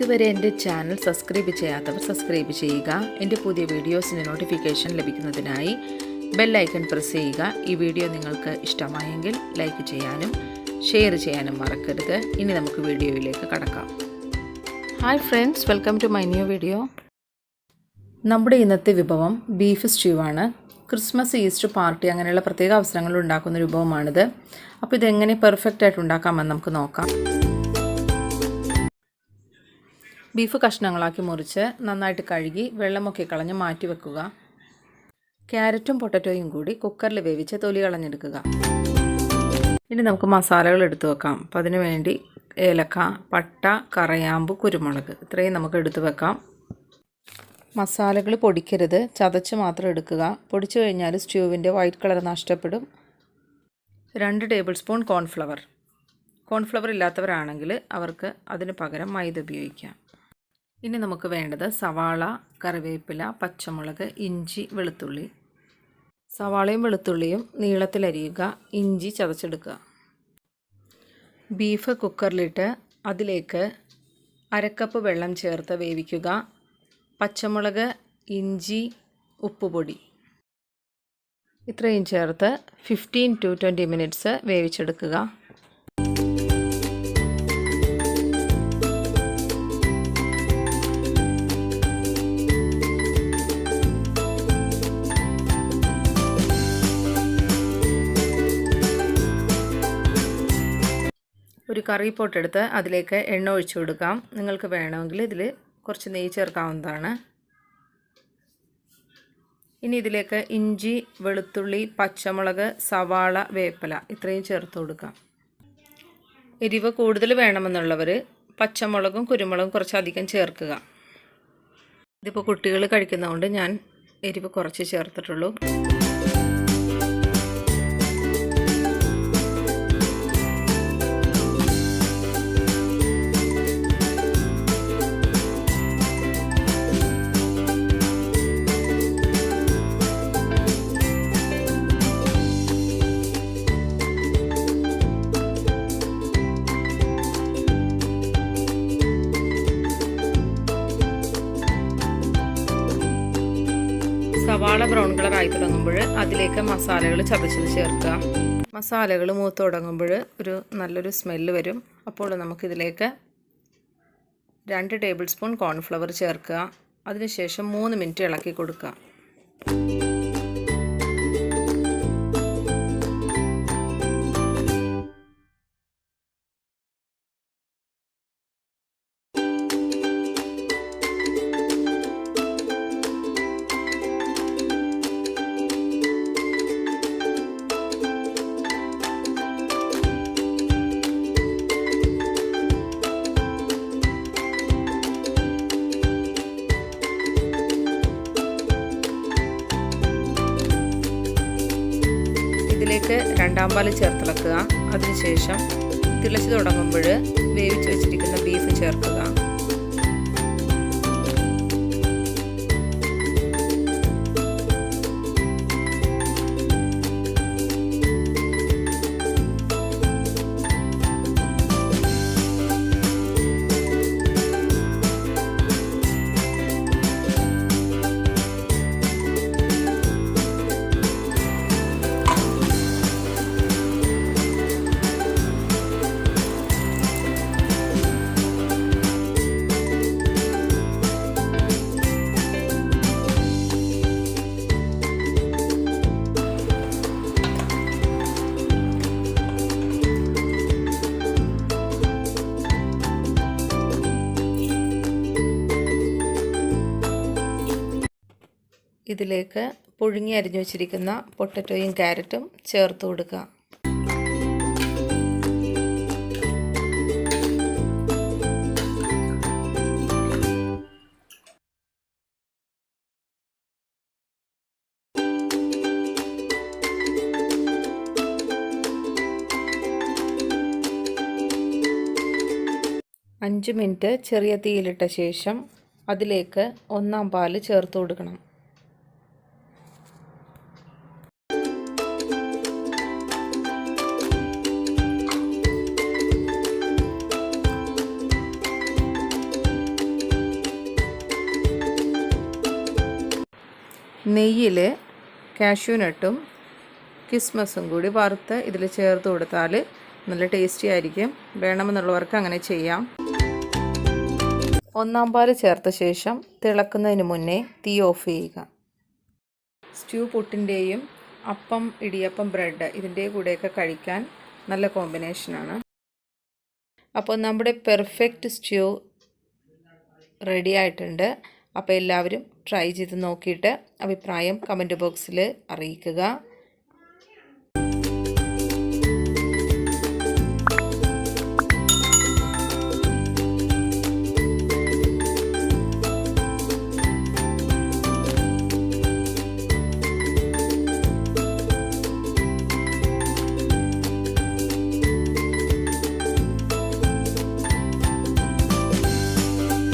ഇതുവരെ എൻ്റെ channel subscribe ചെയ്യാത്തവർ സബ്സ്ക്രൈബ് ചെയ്യുക. എൻ്റെ പുതിയ വീഡിയോസിന് നോട്ടിഫിക്കേഷൻ ലഭിക്കുന്നതിനായി ബെൽ ഐക്കൺ പ്രസ് ചെയ്യുക. ഈ വീഡിയോ നിങ്ങൾക്ക് ഇഷ്ടമായെങ്കിൽ ലൈക്ക് ചെയ്യാനും ഷെയർ ചെയ്യാനും മറക്കരുത്. ഇനി നമുക്ക് വീഡിയോയിലേക്ക് കടക്കാം. Hi friends, welcome to my new video. നമ്മുടെ ഇന്നത്തെ വിഭവം ബീഫ് സ്റ്റ്യൂ ആണ്. ക്രിസ്മസ്, ഈസ്റ്റർ പാർട്ടി അങ്ങനെയുള്ള പ്രത്യേക അവസരങ്ങളിൽ ഉണ്ടാക്കുന്ന ഒരു വിഭവമാണിത്. അപ്പോൾ ഇതെങ്ങനെ പെർഫെക്റ്റ് ആയിട്ട് ഉണ്ടാക്കാമെന്ന് നമുക്ക് നോക്കാം. ബീഫ് കഷ്ണങ്ങളാക്കി മുറിച്ച് നന്നായിട്ട് കഴുകി വെള്ളമൊക്കെ കളഞ്ഞ് മാറ്റി വെക്കുക. ക്യാരറ്റും പൊട്ടറ്റോയും കൂടി കുക്കറിൽ വേവിച്ച് തൊലി കളഞ്ഞെടുക്കുക. ഇനി നമുക്ക് മസാലകൾ എടുത്തു വെക്കാം. അപ്പോൾ അതിനു വേണ്ടി ഏലക്ക, പട്ട, കറയാമ്പ്, കുരുമുളക് ഇത്രയും നമുക്ക് എടുത്തു വെക്കാം. മസാലകൾ പൊടിക്കരുത്, ചതച്ച് മാത്രം എടുക്കുക. പൊടിച്ചു കഴിഞ്ഞാൽ സ്റ്റ്യൂവിൻ്റെ വൈറ്റ് കളർ നഷ്ടപ്പെടും. 2 ടേബിൾ സ്പൂൺ കോൺഫ്ലവർ ഇല്ലാത്തവരാണെങ്കിൽ അവർക്ക് അതിന് പകരം മൈദ ഉപയോഗിക്കാം. ഇനി നമുക്ക് വേണ്ടത് സവാള, കറിവേപ്പില, പച്ചമുളക്, ഇഞ്ചി, വെളുത്തുള്ളി. സവാളയും വെളുത്തുള്ളിയും നീളത്തിലരിയുക, ഇഞ്ചി ചതച്ചെടുക്കുക. ബീഫ് കുക്കറിലിട്ട് അതിലേക്ക് 1/2 കപ്പ് വെള്ളം ചേർത്ത് വേവിക്കുക. പച്ചമുളക്, ഇഞ്ചി, ഉപ്പുപൊടി ഇത്രയും ചേർത്ത് 15 to 20 മിനിറ്റ്സ് വേവിച്ചെടുക്കുക. ഒരു കറി പോട്ട് എടുത്ത് അതിലേക്ക് എണ്ണ ഒഴിച്ചു കൊടുക്കാം. നിങ്ങൾക്ക് വേണമെങ്കിൽ ഇതിൽ കുറച്ച് നെയ്യ് ചേർക്കാവുന്നതാണ്. ഇനി ഇതിലേക്ക് ഇഞ്ചി, വെളുത്തുള്ളി, പച്ചമുളക്, സവാള, വേപ്പില ഇത്രയും ചേർത്ത് കൊടുക്കാം. എരിവ് കൂടുതൽ വേണമെന്നുള്ളവർ പച്ചമുളകും കുരുമുളകും കുറച്ചധികം ചേർക്കുക. ഇതിപ്പോൾ കുട്ടികൾ കഴിക്കുന്നതുകൊണ്ട് ഞാൻ എരിവ് കുറച്ച് ചേർത്തിട്ടുള്ളൂ. സവാള ബ്രൗൺ കളർ ആയി തുടങ്ങുമ്പോൾ അതിലേക്ക് മസാലകൾ ചതച്ചത് ചേർക്കുക. മസാലകൾ മൂത്ത് തുടങ്ങുമ്പോൾ ഒരു നല്ലൊരു സ്മെല്ല് വരും. അപ്പോൾ നമുക്കിതിലേക്ക് 2 ടേബിൾ സ്പൂൺ കോൺഫ്ലവർ ചേർക്കുക. അതിനുശേഷം 3 മിനിറ്റ് ഇളക്കി കൊടുക്കുക. ഇതിലേക്ക് 2ാം പാൽ ചേർത്തിളക്കുക. അതിനുശേഷം തിളച്ച് തുടങ്ങുമ്പോൾ വേവിച്ച് വെച്ചിരിക്കുന്ന ബീഫ് ചേർക്കുക. ഇതിലേക്ക് പുഴുങ്ങി അരിഞ്ഞു വച്ചിരിക്കുന്ന പൊട്ടറ്റോയും ക്യാരറ്റും ചേർത്ത് കൊടുക്കുക. അഞ്ച് മിനിറ്റ് ചെറിയ തീയിലിട്ട ശേഷം അതിലേക്ക് 1ാം പാൽ ചേർത്ത് കൊടുക്കണം. നെയ്യിൽ കാഷ്യൂനട്ടും കിസ്മസും കൂടി വറുത്ത് ഇതിൽ ചേർത്ത് കൊടുത്താൽ നല്ല ടേസ്റ്റി ആയിരിക്കും. വേണമെന്നുള്ളവർക്ക് അങ്ങനെ ചെയ്യാം. ഒന്നാം പാൽ ചേർത്ത ശേഷം തിളക്കുന്നതിന് മുന്നേ തീ ഓഫ് ചെയ്യുക. സ്റ്റ്യൂ പുട്ടിൻ്റെയും അപ്പം, ഇടിയപ്പം, ബ്രെഡ് ഇതിൻ്റെ കൂടെയൊക്കെ കഴിക്കാൻ നല്ല കോമ്പിനേഷനാണ്. അപ്പോൾ നമ്മുടെ പെർഫെക്റ്റ് സ്റ്റ്യൂ റെഡി ആയിട്ടുണ്ട്. അപ്പോൾ എല്ലാവരും ട്രൈ ചെയ്ത് നോക്കിയിട്ട് അഭിപ്രായം കമൻറ്റ് ബോക്സിൽ അറിയിക്കുക.